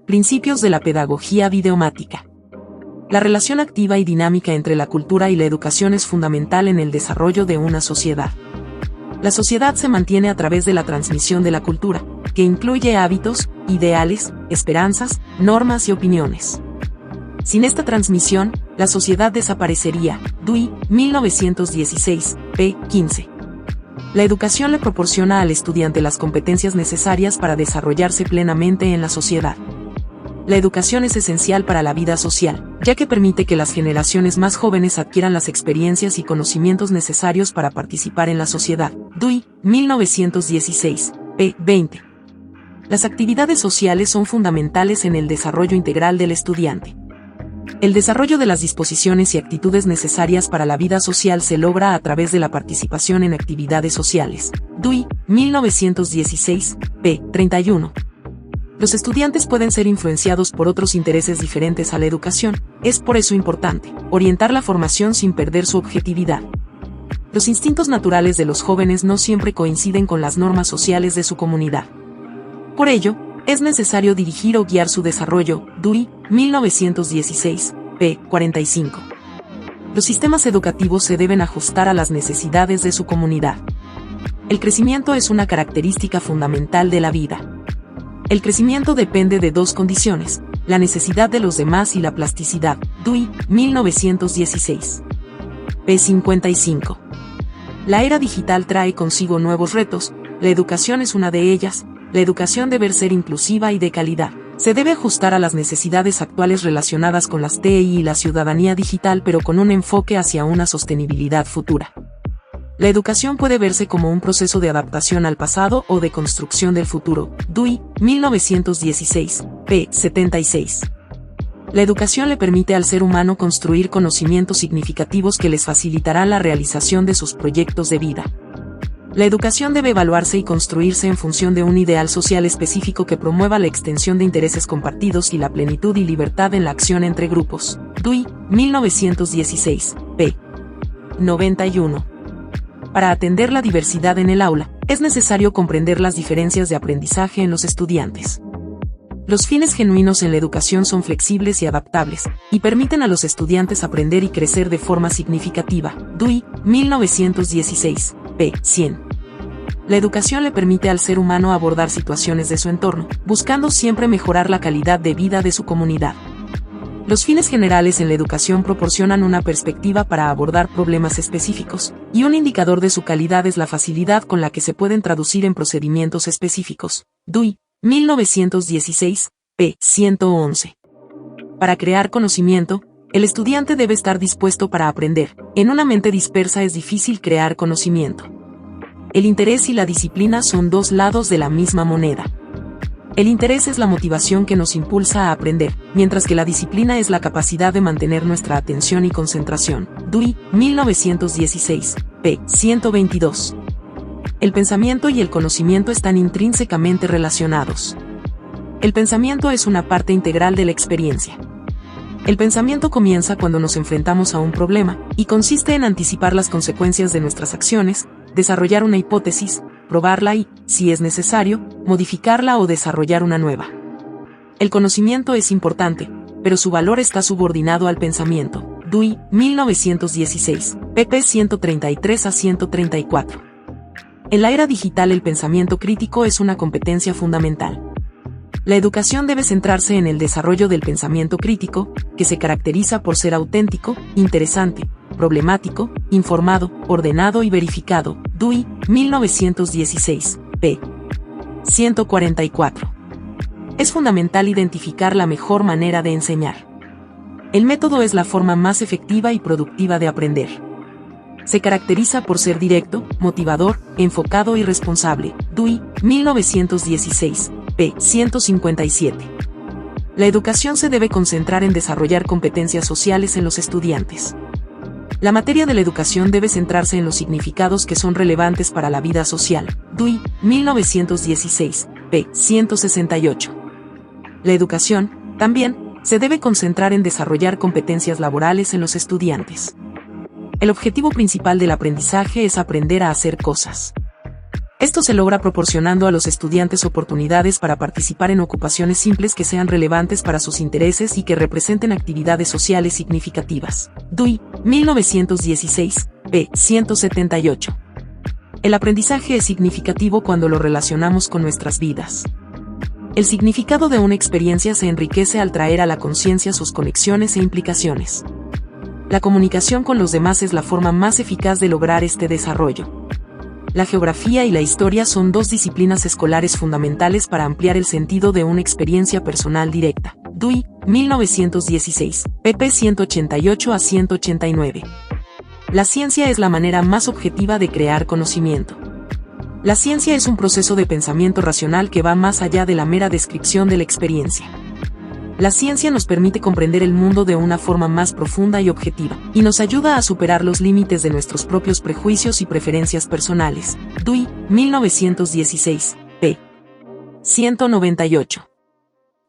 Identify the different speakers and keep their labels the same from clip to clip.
Speaker 1: Principios de la pedagogía videomática. La relación activa y dinámica entre la cultura y la educación es fundamental en el desarrollo de una sociedad. La sociedad se mantiene a través de la transmisión de la cultura, que incluye hábitos, ideales, esperanzas, normas y opiniones. Sin esta transmisión, la sociedad desaparecería. Dewey, 1916, p. 15. La educación le proporciona al estudiante las competencias necesarias para desarrollarse plenamente en la sociedad. La educación es esencial para la vida social, ya que permite que las generaciones más jóvenes adquieran las experiencias y conocimientos necesarios para participar en la sociedad. Dewey, 1916, p. 20. Las actividades sociales son fundamentales en el desarrollo integral del estudiante. El desarrollo de las disposiciones y actitudes necesarias para la vida social se logra a través de la participación en actividades sociales. Dewey, 1916, p. 31. Los estudiantes pueden ser influenciados por otros intereses diferentes a la educación, es por eso importante orientar la formación sin perder su objetividad. Los instintos naturales de los jóvenes no siempre coinciden con las normas sociales de su comunidad. Por ello, es necesario dirigir o guiar su desarrollo. Dewey, 1916, p. 45. Los sistemas educativos se deben ajustar a las necesidades de su comunidad. El crecimiento es una característica fundamental de la vida. El crecimiento depende de dos condiciones, la necesidad de los demás y la plasticidad. Dewey, 1916. p. 55. La era digital trae consigo nuevos retos, la educación es una de ellas. La educación debe ser inclusiva y de calidad. Se debe ajustar a las necesidades actuales relacionadas con las TI y la ciudadanía digital, pero con un enfoque hacia una sostenibilidad futura. La educación puede verse como un proceso de adaptación al pasado o de construcción del futuro. Dewey, 1916, p. 76. La educación le permite al ser humano construir conocimientos significativos que les facilitarán la realización de sus proyectos de vida. La educación debe evaluarse y construirse en función de un ideal social específico que promueva la extensión de intereses compartidos y la plenitud y libertad en la acción entre grupos. Dewey, 1916, p. 91. Para atender la diversidad en el aula, es necesario comprender las diferencias de aprendizaje en los estudiantes. Los fines genuinos en la educación son flexibles y adaptables, y permiten a los estudiantes aprender y crecer de forma significativa. Dewey, 1916, p. 100. La educación le permite al ser humano abordar situaciones de su entorno, buscando siempre mejorar la calidad de vida de su comunidad. Los fines generales en la educación proporcionan una perspectiva para abordar problemas específicos, y un indicador de su calidad es la facilidad con la que se pueden traducir en procedimientos específicos. Dewey, 1916, p. 111. Para crear conocimiento, el estudiante debe estar dispuesto para aprender. En una mente dispersa es difícil crear conocimiento. El interés y la disciplina son dos lados de la misma moneda. El interés es la motivación que nos impulsa a aprender, mientras que la disciplina es la capacidad de mantener nuestra atención y concentración. Dewey, 1916, p. 122. El pensamiento y el conocimiento están intrínsecamente relacionados. El pensamiento es una parte integral de la experiencia. El pensamiento comienza cuando nos enfrentamos a un problema, y consiste en anticipar las consecuencias de nuestras acciones, desarrollar una hipótesis, probarla y, si es necesario, modificarla o desarrollar una nueva. El conocimiento es importante, pero su valor está subordinado al pensamiento. Dewey, 1916, pp. 133 a 134. En la era digital el pensamiento crítico es una competencia fundamental. La educación debe centrarse en el desarrollo del pensamiento crítico, que se caracteriza por ser auténtico, interesante, problemático, informado, ordenado y verificado. Dewey, 1916, p. 144. Es fundamental identificar la mejor manera de enseñar. El método es la forma más efectiva y productiva de aprender. Se caracteriza por ser directo, motivador, enfocado y responsable. Dewey, 1916, p. 157. La educación se debe concentrar en desarrollar competencias sociales en los estudiantes. La materia de la educación debe centrarse en los significados que son relevantes para la vida social. Dewey, 1916, p. 168. La educación, también, se debe concentrar en desarrollar competencias laborales en los estudiantes. El objetivo principal del aprendizaje es aprender a hacer cosas. Esto se logra proporcionando a los estudiantes oportunidades para participar en ocupaciones simples que sean relevantes para sus intereses y que representen actividades sociales significativas. Dewey, 1916, p. 178. El aprendizaje es significativo cuando lo relacionamos con nuestras vidas. El significado de una experiencia se enriquece al traer a la conciencia sus conexiones e implicaciones. La comunicación con los demás es la forma más eficaz de lograr este desarrollo. La geografía y la historia son dos disciplinas escolares fundamentales para ampliar el sentido de una experiencia personal directa. Dewey, 1916, pp. 188 a 189. La ciencia es la manera más objetiva de crear conocimiento. La ciencia es un proceso de pensamiento racional que va más allá de la mera descripción de la experiencia. La ciencia nos permite comprender el mundo de una forma más profunda y objetiva, y nos ayuda a superar los límites de nuestros propios prejuicios y preferencias personales. Dewey, 1916, p. 198.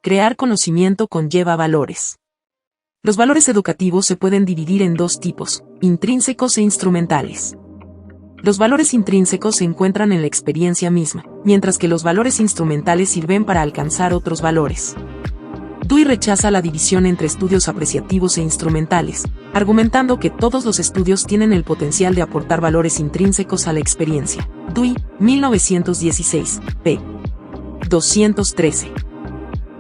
Speaker 1: Crear conocimiento conlleva valores. Los valores educativos se pueden dividir en dos tipos, intrínsecos e instrumentales. Los valores intrínsecos se encuentran en la experiencia misma, mientras que los valores instrumentales sirven para alcanzar otros valores. Dewey rechaza la división entre estudios apreciativos e instrumentales, argumentando que todos los estudios tienen el potencial de aportar valores intrínsecos a la experiencia. Dewey, 1916, p. 213.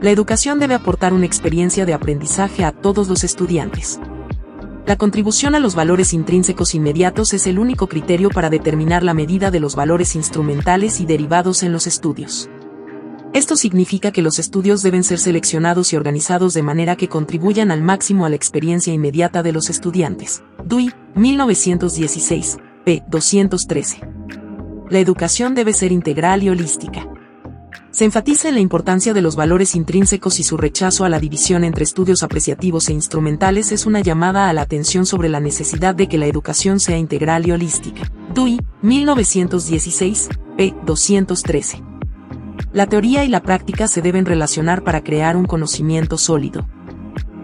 Speaker 1: La educación debe aportar una experiencia de aprendizaje a todos los estudiantes. La contribución a los valores intrínsecos inmediatos es el único criterio para determinar la medida de los valores instrumentales y derivados en los estudios. Esto significa que los estudios deben ser seleccionados y organizados de manera que contribuyan al máximo a la experiencia inmediata de los estudiantes. Dewey, 1916, p. 213. La educación debe ser integral y holística. Se enfatiza en la importancia de los valores intrínsecos y su rechazo a la división entre estudios apreciativos e instrumentales es una llamada a la atención sobre la necesidad de que la educación sea integral y holística. Dewey, 1916, p. 213. La teoría y la práctica se deben relacionar para crear un conocimiento sólido.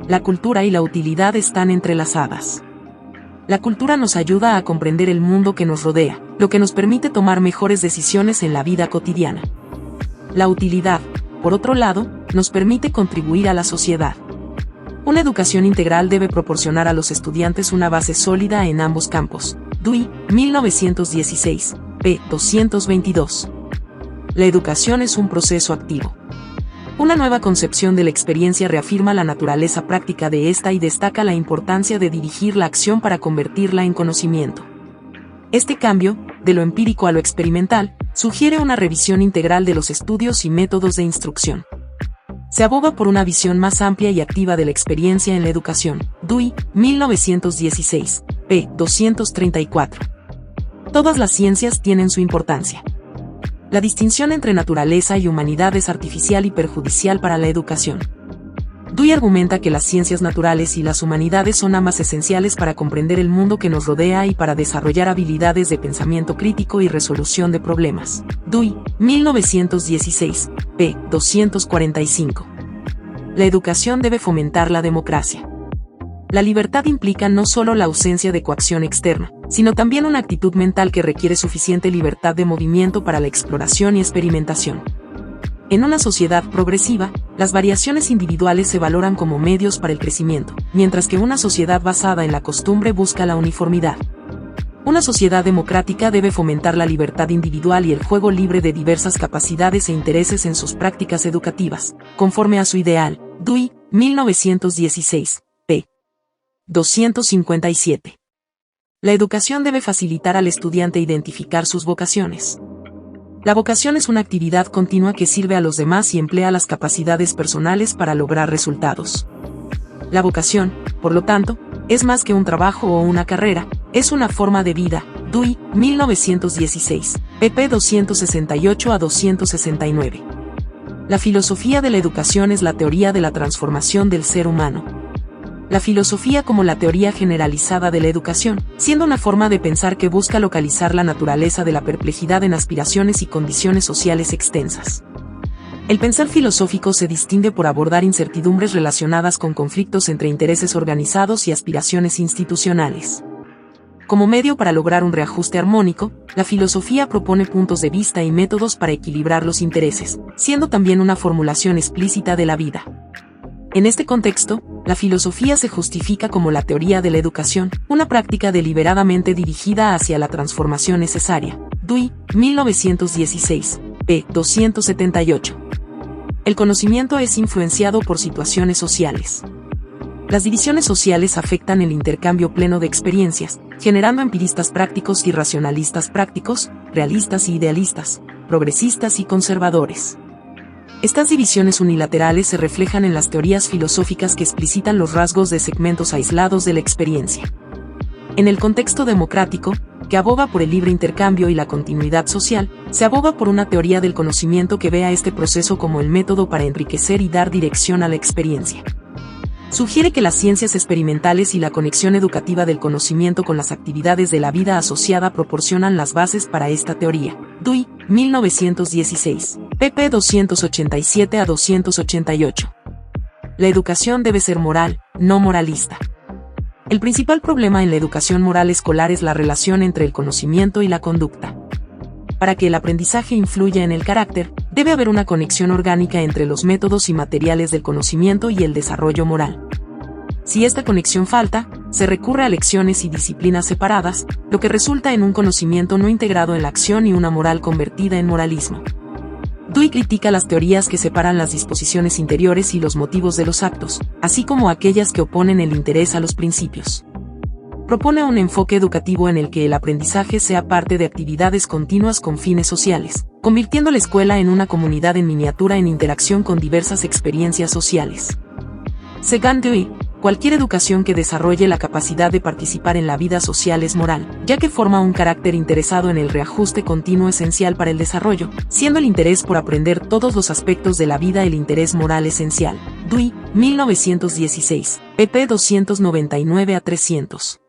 Speaker 1: La cultura y la utilidad están entrelazadas. La cultura nos ayuda a comprender el mundo que nos rodea, lo que nos permite tomar mejores decisiones en la vida cotidiana. La utilidad, por otro lado, nos permite contribuir a la sociedad. Una educación integral debe proporcionar a los estudiantes una base sólida en ambos campos. Dewey, 1916, p. 222. La educación es un proceso activo. Una nueva concepción de la experiencia reafirma la naturaleza práctica de esta y destaca la importancia de dirigir la acción para convertirla en conocimiento. Este cambio, de lo empírico a lo experimental, sugiere una revisión integral de los estudios y métodos de instrucción. Se aboga por una visión más amplia y activa de la experiencia en la educación. Dewey, 1916, p. 234. Todas las ciencias tienen su importancia. La distinción entre naturaleza y humanidad es artificial y perjudicial para la educación. Dewey argumenta que las ciencias naturales y las humanidades son ambas esenciales para comprender el mundo que nos rodea y para desarrollar habilidades de pensamiento crítico y resolución de problemas. Dewey, 1916, p. 245. La educación debe fomentar la democracia. La libertad implica no solo la ausencia de coacción externa, sino también una actitud mental que requiere suficiente libertad de movimiento para la exploración y experimentación. En una sociedad progresiva, las variaciones individuales se valoran como medios para el crecimiento, mientras que una sociedad basada en la costumbre busca la uniformidad. Una sociedad democrática debe fomentar la libertad individual y el juego libre de diversas capacidades e intereses en sus prácticas educativas, conforme a su ideal. Dewey, 1916, p. 257. La educación debe facilitar al estudiante identificar sus vocaciones. La vocación es una actividad continua que sirve a los demás y emplea las capacidades personales para lograr resultados. La vocación, por lo tanto, es más que un trabajo o una carrera, es una forma de vida. Dewey, 1916, pp. 268 a 269. La filosofía de la educación es la teoría de la transformación del ser humano. La filosofía como la teoría generalizada de la educación, siendo una forma de pensar que busca localizar la naturaleza de la perplejidad en aspiraciones y condiciones sociales extensas. El pensar filosófico se distingue por abordar incertidumbres relacionadas con conflictos entre intereses organizados y aspiraciones institucionales. Como medio para lograr un reajuste armónico, la filosofía propone puntos de vista y métodos para equilibrar los intereses, siendo también una formulación explícita de la vida. En este contexto, la filosofía se justifica como la teoría de la educación, una práctica deliberadamente dirigida hacia la transformación necesaria. Dewey, 1916, p. 278. El conocimiento es influenciado por situaciones sociales. Las divisiones sociales afectan el intercambio pleno de experiencias, generando empiristas prácticos y racionalistas prácticos, realistas y idealistas, progresistas y conservadores. Estas divisiones unilaterales se reflejan en las teorías filosóficas que explicitan los rasgos de segmentos aislados de la experiencia. En el contexto democrático, que aboga por el libre intercambio y la continuidad social, se aboga por una teoría del conocimiento que vea este proceso como el método para enriquecer y dar dirección a la experiencia. Sugiere que las ciencias experimentales y la conexión educativa del conocimiento con las actividades de la vida asociada proporcionan las bases para esta teoría. Dewey, 1916, pp. 287 a 288. La educación debe ser moral, no moralista. El principal problema en la educación moral escolar es la relación entre el conocimiento y la conducta. Para que el aprendizaje influya en el carácter, debe haber una conexión orgánica entre los métodos y materiales del conocimiento y el desarrollo moral. Si esta conexión falta, se recurre a lecciones y disciplinas separadas, lo que resulta en un conocimiento no integrado en la acción y una moral convertida en moralismo. Dewey critica las teorías que separan las disposiciones interiores y los motivos de los actos, así como aquellas que oponen el interés a los principios. Propone un enfoque educativo en el que el aprendizaje sea parte de actividades continuas con fines sociales, convirtiendo la escuela en una comunidad en miniatura en interacción con diversas experiencias sociales. Según Dewey, cualquier educación que desarrolle la capacidad de participar en la vida social es moral, ya que forma un carácter interesado en el reajuste continuo esencial para el desarrollo, siendo el interés por aprender todos los aspectos de la vida el interés moral esencial. Dewey, 1916, pp. 299 a 300.